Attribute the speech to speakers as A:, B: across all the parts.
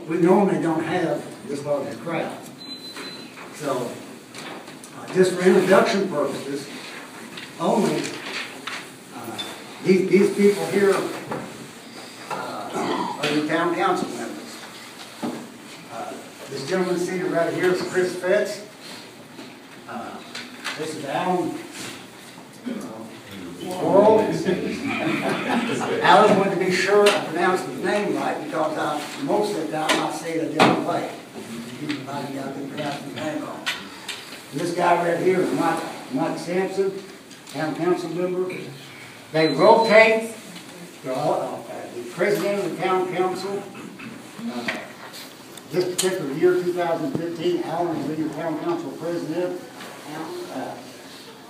A: We normally don't have this large a crowd. So, just for introduction purposes, only these people here are the town council members. This gentleman seated right here is Chris Fitz. This is Alan. Alan wanted to be sure I pronounced his name right because most of the time I say it a different way. I've been pronouncing his name wrong. And this guy right here is Mike Sampson, town council member. They rotate. The president of the town council. This particular year, 2015, Alan will be your town council president.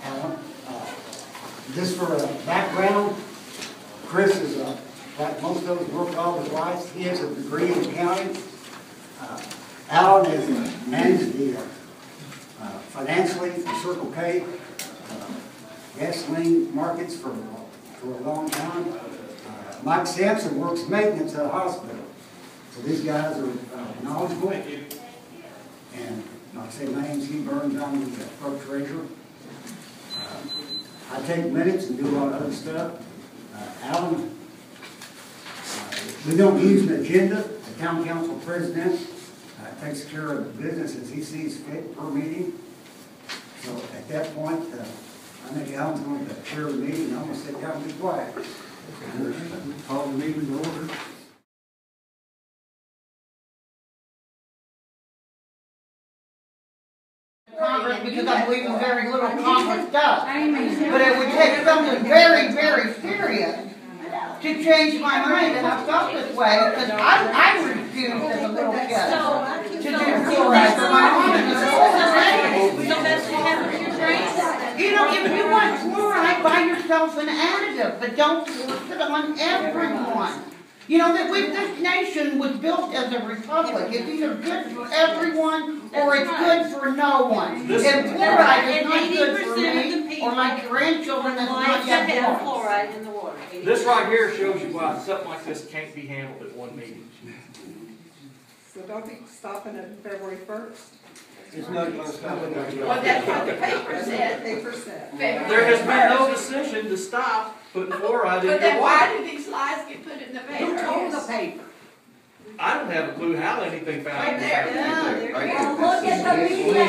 A: Alan. Just for a background, Chris is, like most of us, worked all his life. He has a degree in accounting. Alan has managed the financially for Circle K gasoline markets for a long time. Mike Sampson works maintenance at a hospital. So these guys are knowledgeable. And like I say, my name's Steve Burns. I'm the clerk treasurer. I take minutes and do a lot of other stuff. Alan, we don't use an agenda. The town council president takes care of the business as he sees fit per meeting. So at that point, I think Alan's going to chair the meeting. I'm going to sit down and be quiet. Call the meeting to order. Congress, because I believe in very little Congress does. But it would take something very, very serious to change my mind, and I felt this way because I refused as a little kid to do fluoride for my mom. You know, if you want fluoride, buy yourself an additive, but don't force it on everyone. You know, that this nation was built as a republic. It's either good for everyone or it's good for no one. And fluoride is not good for me or my grandchildren that's not yet
B: fluoride in the water.
C: This right here shows you why something like this can't be handled at one meeting.
D: So don't be stopping at February 1st.
A: It's not going to stop it.
B: Well, that's what the paper said.
D: Paper said.
C: There has been no decision to stop putting fluoride in your water.
B: But then why did these lies get put in the paper?
D: Who told the paper?
C: I don't have a clue how anything found
B: Right
C: in
B: there.
C: paper.
B: Yeah, there you go.
E: Look at the media.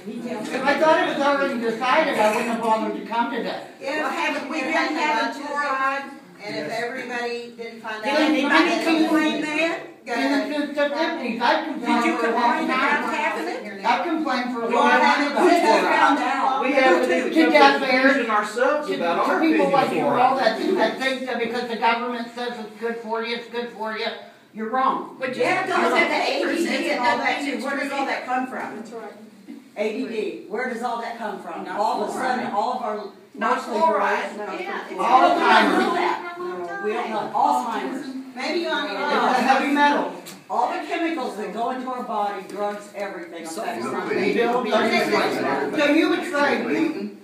A: If I thought it was already decided, I wouldn't have bothered to come today.
E: Well, haven't we been having fluoride? And if everybody didn't find out,
A: Did anybody
E: complain then?
A: In the 50s, I complained
E: Did you
A: for a long
E: complain about
A: time.
E: happening?
A: I complained for a
E: Well,
A: long
E: I
A: time
E: haven't
A: about
E: found
A: fluoride.
E: out.
C: We haven't even
A: To
C: come
A: death
C: to
A: bears.
C: conclusion ourselves about our
A: To people
C: opinion
A: like
C: of
A: you all
C: fluoride.
A: that think that because the government says it's good for you, it's good for you, you're wrong.
B: But just
E: Yeah,
B: because
E: because
B: the paper
E: ADD
B: says it
E: and all that
B: doesn't
E: too.
B: mean
E: Where does all that come from?
D: That's right.
E: ADD. Where does all that come from?
B: Not
E: All of a sudden,
B: fluoride.
E: all of our
B: Not
E: mostly
B: fluoride.
D: No.
B: Yeah. it's-
A: Alzheimer's.
E: No, we don't know. Alzheimer's. Maybe you want me to
A: It's a
E: know.
A: heavy metal.
E: All the chemicals that go into our body, drugs, everything affects us.
A: They build So you would trade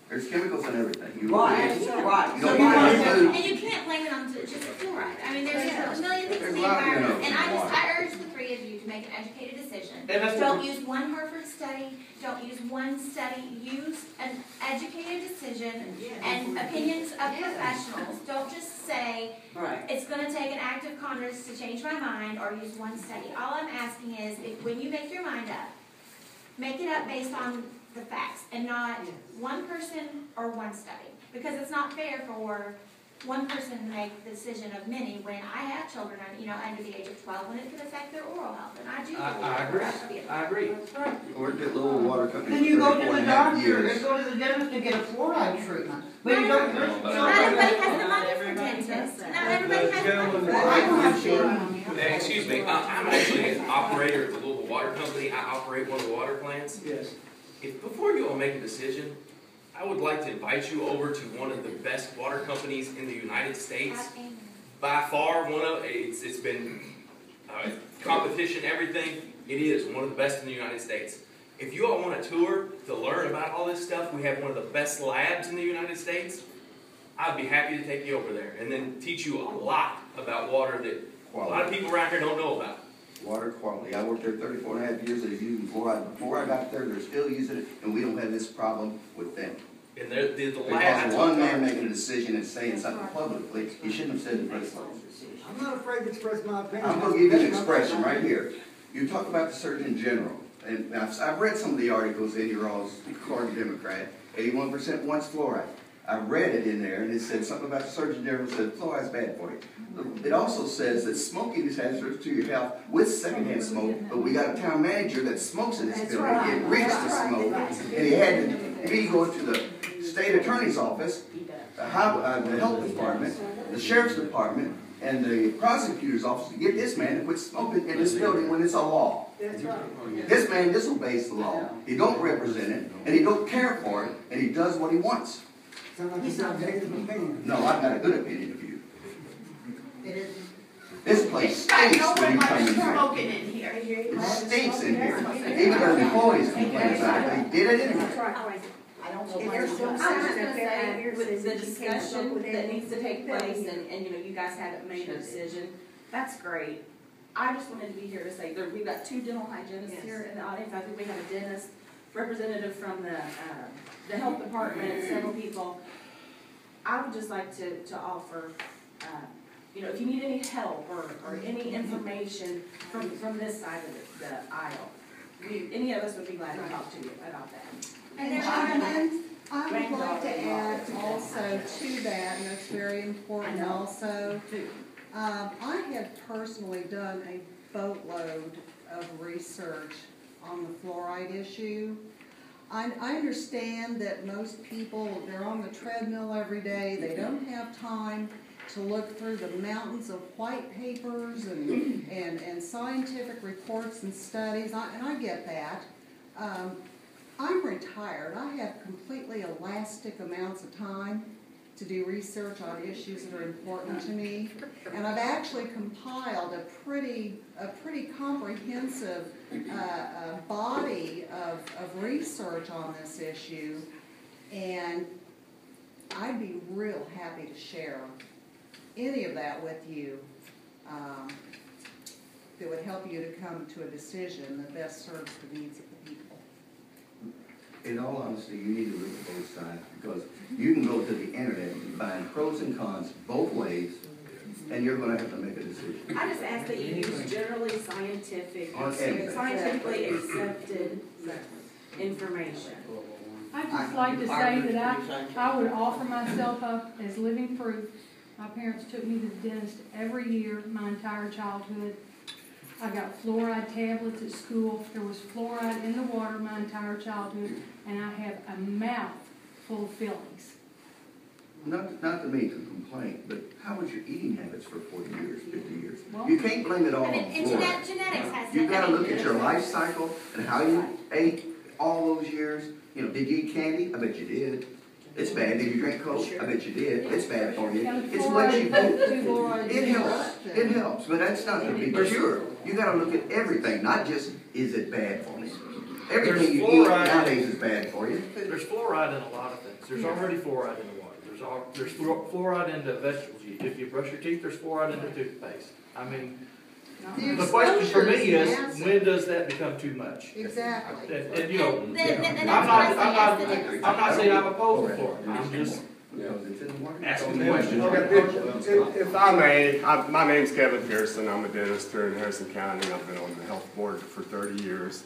F: There's chemicals in everything.
E: Right, right.
F: You
E: So
F: don't
E: you
F: buy
E: want
F: it
E: to
F: food.
G: And you can't blame it on just fluoride. I mean, there's a million things
F: There's
G: in the
F: a lot, you know,
G: environment. And
F: water.
G: I urge the three of you to make an educated decision.
C: And that's
G: Don't
C: what
G: use one Harvard study. Don't use one study. Use an educated decision and opinions of professionals. Don't just say,
E: Right.
G: it's going to take an act of Congress to change my mind, or use one study. All I'm asking is, if when you make your mind up, make it up based on the facts and not one person or one study. Because it's not fair for one person to make the decision of many when I have children, under the age of 12, when it could affect their oral health. And I do believe
C: I agree.
G: that should be a-
C: I agree.
F: Or get little water companies.
A: Then you go to the
F: 34.5
A: doctor,
F: years.
A: or go to the dentist to get a fluoride treatment. But you
G: Not
A: don't.
G: everybody has the money for dentists. Not everybody has the money for
A: I don't have fluoride.
H: Excuse me, I'm actually an operator at the Louisville Water Company. I operate one of the water plants.
A: Yes.
H: Before you all make a decision, I would like to invite you over to one of the best water companies in the United States. By far, it's been competition, everything. It is one of the best in the United States. If you all want a tour to learn about all this stuff, we have one of the best labs in the United States. I'd be happy to take you over there and then teach you a lot about water that a lot of people around here don't know about.
F: Water quality. I worked there 34 and a half years. They're using fluoride. Before I got there, they're still using it, and we don't have this problem with them.
H: And the
F: Because
H: last
F: one man making a decision and saying something publicly, he shouldn't have said it in the first place.
A: I'm not afraid to express my opinion.
F: I'm going to give you an expression right here. You talk about the Surgeon General, and I've read some of the articles in your all's Clark Democrat. 81% wants fluoride. I read it in there, and it said something about the Surgeon General said fluoride's bad for you. It also says that smoking is hazardous to your health with secondhand smoke, but we got a town manager that smokes in this building. He reached the smoke, and he had me go to the state attorney's office, the health department, the sheriff's department, and the prosecutor's office to get this man to quit smoking in this building when it's a law. This man disobeys the law. He don't represent it, and he don't care for it, and he does what he wants.
A: Sounds like he's not negative opinion.
F: No, I've got a good opinion of you.
E: It is.
F: This place
B: I
F: stinks
B: know
F: when you
B: when
F: come in
B: I'm
F: here.
B: smoking in here.
F: It stinks in here. Even the employees complain about it. They did it anyway.
E: I don't know.
D: And there's some
E: I was
D: sign
E: just
D: up
E: gonna
D: there
E: say,
D: here
E: with
D: says
E: the
D: that you can't smoke
E: discussion
D: with
E: that
D: any-
E: needs to take place, and you know, you guys haven't made a decision, that's great. I just wanted to be here to say, we've got 2 dental hygienists here in the audience, I think we have a dentist, representative from the health department, several people. I would just like to offer, you know, if you need any help or any information from this side of the aisle, any of us would be glad to talk to you about that.
G: And there
D: And
G: are,
D: then I would like to add also to that, and that's very important also. I have personally done a boatload of research on the fluoride issue. I understand that most people, they're on the treadmill every day, they don't have time to look through the mountains of white papers and scientific reports and studies, and I get that. I'm retired. I have completely elastic amounts of time to do research on issues that are important to me, and I've actually compiled a pretty comprehensive body of research on this issue, and I'd be real happy to share any of that with you that would help you to come to a decision that best serves the needs of the people.
F: In all honesty, you need to look at both sides, because you can go to the internet and find pros and cons both ways, and you're going to have to make a decision.
E: I just ask that you use generally
F: Okay.
E: scientifically accepted information.
I: I'd just like to say that I would offer myself up as living proof. My parents took me to the dentist every year, my entire childhood. I got fluoride tablets at school. There was fluoride in the water my entire childhood, and I have a mouth full of fillings.
F: Not to me to complain, but how was your eating habits for 40 years, 50 years?
I: Well,
F: You can't blame it all on
G: and
F: fluoride.
G: genetics has
F: You've got to
G: nothing
F: look
G: to
F: at
G: do
F: your
G: with
F: life
G: it.
F: cycle and how you ate all those years. You know, did you eat candy? I bet you did. It's bad. Did you drink Coke? I bet you did. It's bad for you. It's what you do. It helps. It helps, but that's not the big cure. You got to look at everything, not just is it bad for me. Everything you eat nowadays is bad for you.
C: There's fluoride in a lot of things. There's already fluoride in the water. There's fluoride in the vegetables you eat. If you brush your teeth, there's fluoride in the toothpaste. I mean, the question for me is, when does that become too much?
D: Exactly.
C: And you know,
G: Then
C: I'm
G: that's
C: not saying I'm opposed to fluoride. I'm just asking the question.
J: If I may, my name's Kevin Pearson. I'm a dentist here in Harrison County. I've been on the health board for 30 years.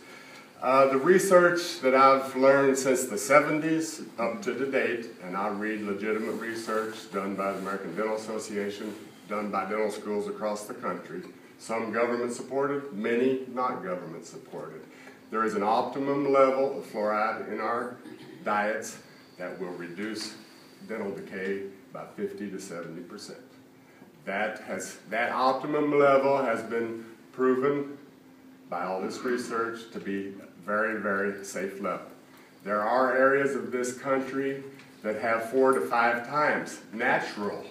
J: The research that I've learned since the 70s up to the date, and I read legitimate research done by the American Dental Association, done by dental schools across the country, some government supported, many not government supported. There is an optimum level of fluoride in our diets that will reduce dental decay by 50 to 70%. That optimum level has been proven by all this research to be very, very safe level. There are areas of this country that have 4 to 5 times natural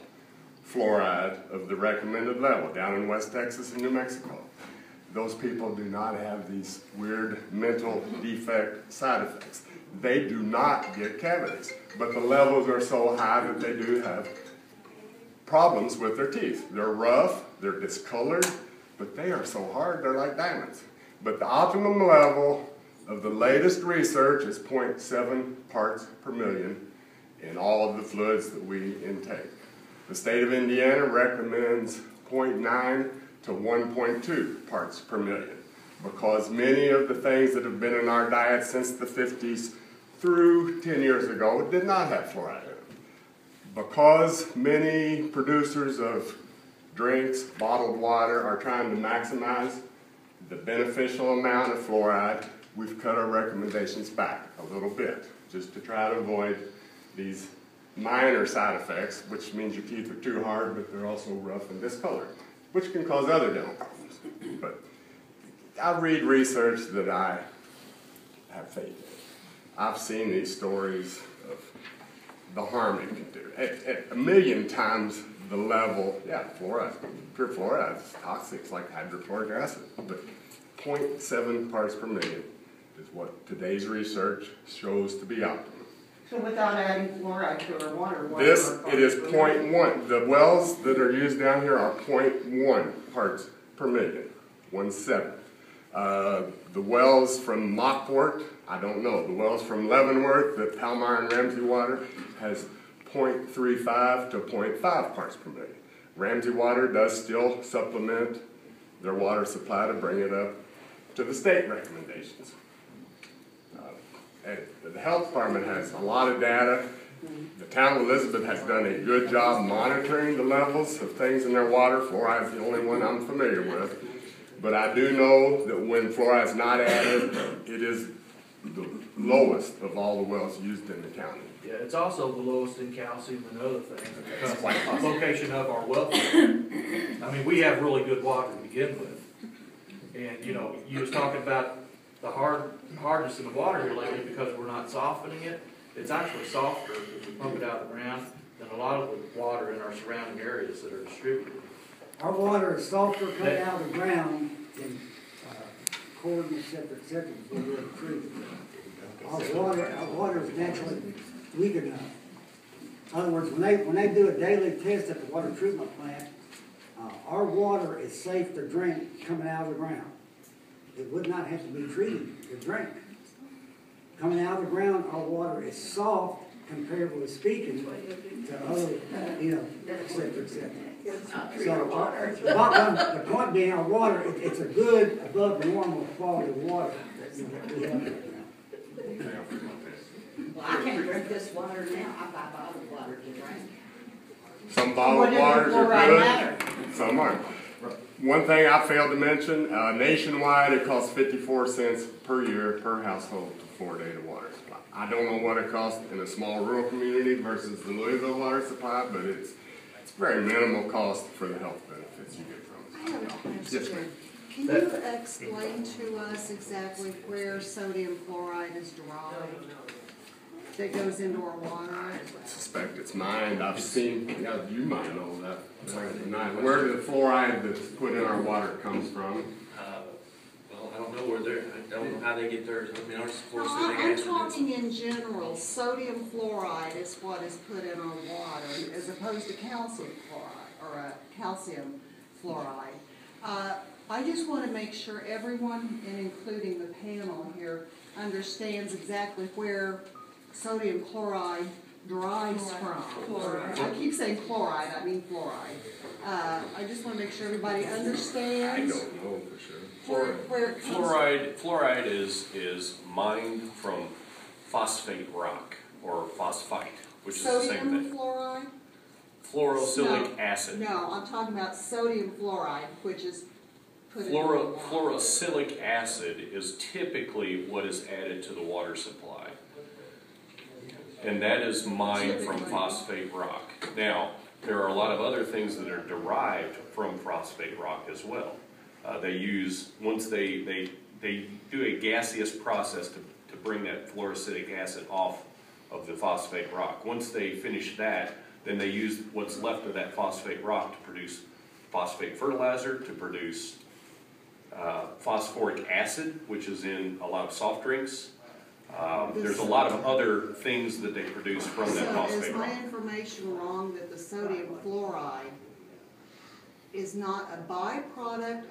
J: fluoride of the recommended level, down in West Texas and New Mexico. Those people do not have these weird mental defect side effects. they do not get cavities. But the levels are so high that they do have problems with their teeth. They're rough, they're discolored, but they are so hard, they're like diamonds. But the optimum level of the latest research is 0.7 parts per million in all of the fluids that we intake. The state of Indiana recommends 0.9 to 1.2 parts per million because many of the things that have been in our diet since the 50s through 10 years ago did not have fluoride in them. Because many producers of drinks, bottled water, are trying to maximize the beneficial amount of fluoride, we've cut our recommendations back a little bit just to try to avoid these minor side effects, which means your teeth are too hard, but they're also rough and discolored, which can cause other dental problems. But I read research that I have faith in. I've seen these stories of the harm it can do. At 1,000,000 times the level, yeah, fluoride, pure fluoride is toxic, it's like hydrochloric acid, but 0.7 parts per million is what today's research shows to be optimum.
D: So without adding fluoride to our water,
J: It is 0.1. The wells that are used down here are 0.1 parts per million, 1/7. The wells from Lockport, I don't know. The wells from Leavenworth, the Palmyra and Ramsey water, has 0.35 to 0.5 parts per million. Ramsey water does still supplement their water supply to bring it up to the state recommendations. The health department has a lot of data. The town of Elizabeth has done a good job monitoring the levels of things in their water. Fluoride is the only one I'm familiar with. But I do know that when fluoride is not added, it is the lowest of all the wells used in the county.
C: Yeah, it's also the lowest in calcium and other things because of the location of our well field. I mean, we have really good water to begin with. And, you know, you was talking about the hardness in the water here lately because we're not softening it. It's actually softer if we pump it out of the ground than a lot of the water in our surrounding areas that are distributed.
A: Our water is softer coming out of the ground than corn, et cetera, before we're treated. Our water is naturally weak enough. In other words, when they do a daily test at the water treatment plant, our water is safe to drink coming out of the ground. It would not have to be treated to drink. Coming out of the ground, our water is soft, comparatively speaking, to other, et cetera, et cetera. So, the point being, our water, it's a good, above normal quality water that we have right now.
B: Well, I can't drink this water now, I buy bottled water to drink.
J: Some bottled waters are good, some aren't. One thing I failed to mention, nationwide it costs 54 cents per year per household to fluoridate a water supply. I don't know what it costs in a small rural community versus the Louisville water supply, but it's very minimal cost for the health benefits you get from it.
D: I have a question.
J: Yes, ma'am.
D: Can you explain to us exactly where sodium chloride is derived? That goes into our water?
J: I suspect it's mined. I've seen, you might know that. Where the fluoride that's put in our water comes from.
H: Well, I don't know I don't know how they get theirs. I mean, ours, of course,
D: No, I'm talking in general. Sodium fluoride is what is put in our water as opposed to calcium chloride or calcium fluoride. I just want to make sure everyone, and including the panel here, understands exactly where sodium chloride derives from. I keep saying chloride, I mean fluoride. I just want to make sure everybody understands.
J: I don't know for sure.
D: Where it comes
K: Fluoride is mined from phosphate rock or phosphite, which is the same
D: sodium
K: thing.
D: fluoride?
K: Fluorosilicic acid.
D: No, I'm talking about sodium fluoride, which is put in the water.
K: Fluorosilicic acid is typically what is added to the water supply. And that is mined from phosphate rock. Now, there are a lot of other things that are derived from phosphate rock as well. They use, once they do a gaseous process to bring that fluorosilicic acid off of the phosphate rock. Once they finish that, then they use what's left of that phosphate rock to produce phosphate fertilizer, to produce phosphoric acid, which is in a lot of soft drinks, There's a lot of other things that they produce from that
D: So
K: phosphate
D: is
K: rock.
D: my information wrong that the sodium fluoride is not a byproduct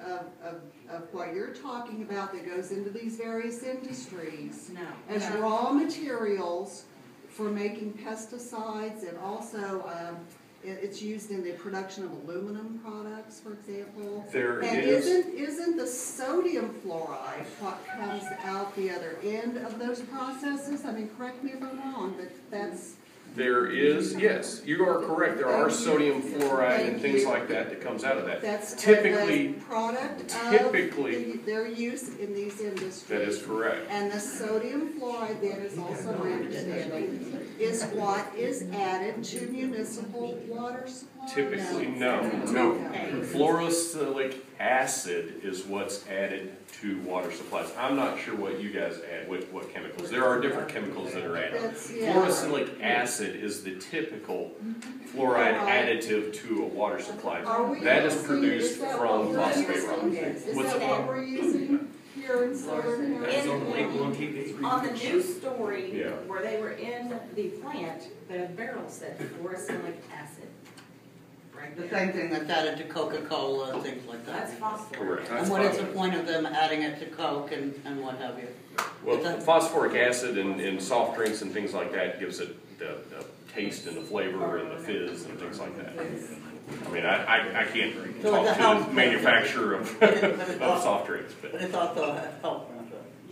D: of what you're talking about that goes into these various industries?
E: No.
D: As raw materials for making pesticides, and also it's used in the production of aluminum products, for example.
K: There
D: And
K: is-
D: isn't the sodium fluoride what comes out the other end of those processes? I mean, correct me if I'm wrong, but that's.
K: There is, yes, you are correct, there are sodium fluoride and things like that that comes out of that.
D: That's
K: Typically,
D: a product
K: typically-
D: of their use in these industries.
K: that is correct.
D: And the sodium fluoride then is also my understanding, is what is added to municipal water supplies?
K: Typically, no. Fluorosilicic acid is what's added to water supplies. I'm not sure what you guys add, what chemicals. There are different chemicals that are added. Fluorosilicic acid is the typical fluoride additive to a water supply. That is produced from phosphate rock.
D: Is that what we're using here in Southern California?
E: On the news story,
K: Yeah.
E: where they were in the plant, the barrel said fluorosilic acid. Right
B: The
E: there.
B: same thing that's added to Coca-Cola, things like
E: That's
B: that.
E: phosphorus.
K: Correct.
B: And what is the point of them adding it to Coke and what have you?
K: Well, phosphoric acid in soft drinks and things like that gives it the taste and the flavor and the fizz and things like that. I mean, I can't
B: So
K: talk
B: it's a
K: to
B: health
K: the manufacturer of, of soft drinks,
B: But
K: but,
B: it's also a health benefit.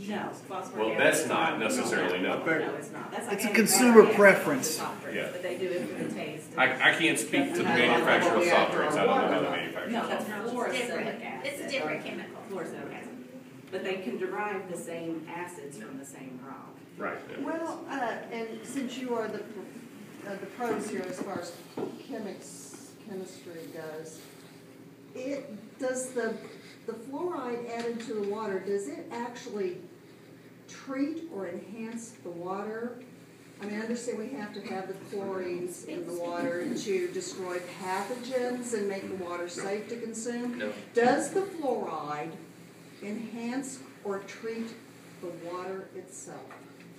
E: No, phosphoric
K: well,
E: acid.
K: that's not necessarily, no.
E: No, it's not. That's like
L: It's a
E: any
L: consumer
E: acid
L: preference.
E: soft drinks,
K: Yeah.
E: But they do it for the taste.
K: I can't speak to the manufacturer of soft drinks, I don't know how the manufacturer.
E: No, that's
G: It's
E: fluorosilic
G: different.
E: acid.
G: It's a different chemical.
E: Fluorosilic acid. But they can derive the same acids from the same rock.
K: Right. Yeah.
D: Well, and since you are the pros here as far as chemistry goes, does the fluoride added to the water, does it actually treat or enhance the water? I mean, I understand we have to have the chlorines in the water to destroy pathogens and make the water safe to consume.
H: No.
D: Does the fluoride enhance or treat the water itself?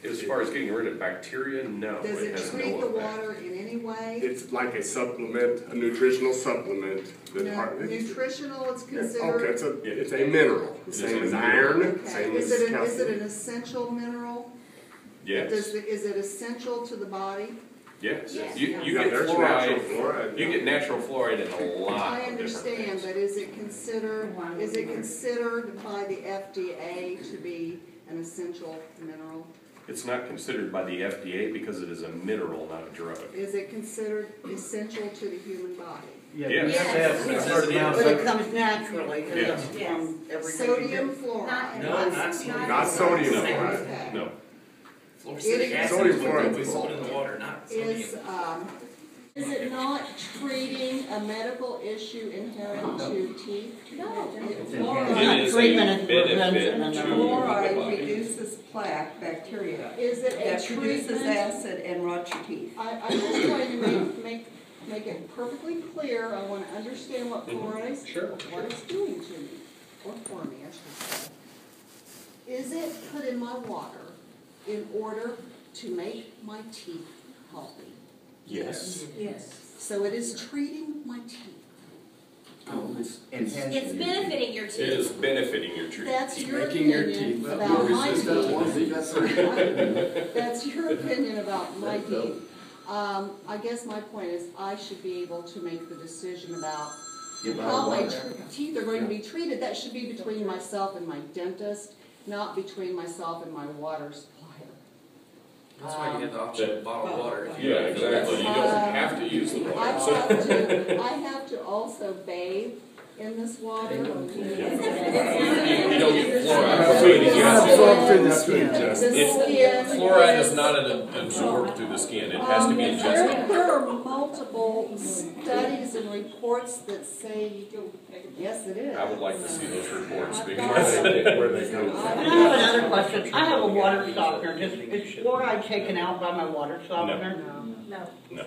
K: As far as getting rid of bacteria, no.
D: Does it
K: has
D: treat
K: no
D: the
K: effect.
D: water in any way?
J: It's like a supplement, a nutritional supplement.
D: No, nutritional is
J: Okay,
D: considered.
J: it's a mineral, same as iron,
D: Okay.
J: same
D: Is
J: as
D: it
J: calcium.
D: an essential mineral?
K: Yes,
D: Is it essential to the body?
K: yes.
G: Yes.
K: You
J: Yeah,
K: get
J: there's natural
K: fluoride,
J: fluoride.
K: you get natural fluoride in a lot
D: I
K: of different
D: understand,
K: things.
D: but is it considered by the FDA to be an essential mineral?
K: It's not considered by the FDA because it is a mineral, not a drug.
D: Is it considered essential to the human body?
K: Yes.
L: You have to have a certain amount
B: But
L: of
B: it comes naturally
K: Yes.
B: from everything.
D: Sodium
G: Not,
D: fluoride?
H: No, not sodium.
J: Not sodium
K: No.
J: fluoride.
D: Okay.
K: No.
H: Fluorosilic acid
J: Sodium
H: is what
J: fluoride.
H: we put in the water, not sodium.
D: Is it not treating a medical issue inherent to teeth?
G: no.
K: It is a
B: Treatment and
K: benefit
B: prevention.
K: to the
M: Fluoride
K: body.
M: reduces plaque bacteria
D: Is it a
M: that produces
D: treatment?
M: acid and rots your teeth.
D: I'm just trying to make it perfectly clear. I want to understand what fluoride is, what it's doing to me, or for me, I should say. Is it put in my water in order to make my teeth healthy?
K: Yes.
M: Yes.
D: So it is treating my teeth.
G: It's benefiting your
K: It
G: teeth.
K: is benefiting your teeth.
D: That's your
L: Making your
D: opinion
L: teeth
D: about my teeth.
L: That's
D: That's your opinion about my teeth. I guess my point is I should be able to make the decision about how my teeth are going to be treated. That should be between myself and my dentist, not between myself and my water supplier.
H: That's why you get the option of bottled water. If you
K: Yeah,
H: don't feel
K: exactly. You
H: like
K: don't have to use the
D: I
K: water.
D: have to also bathe in this water.
K: You don't get fluoride.
L: absorbed through the skin.
D: The skin.
K: Fluoride is not absorbed through the skin. It has to be ingested.
D: There are multiple studies and reports that say, yes, it is.
K: I would like to see those reports
D: I've
K: because
D: got
J: Where they come from.
B: And I have another question. I have a water softener. Is fluoride taken out by my water softener?
E: No.
K: no.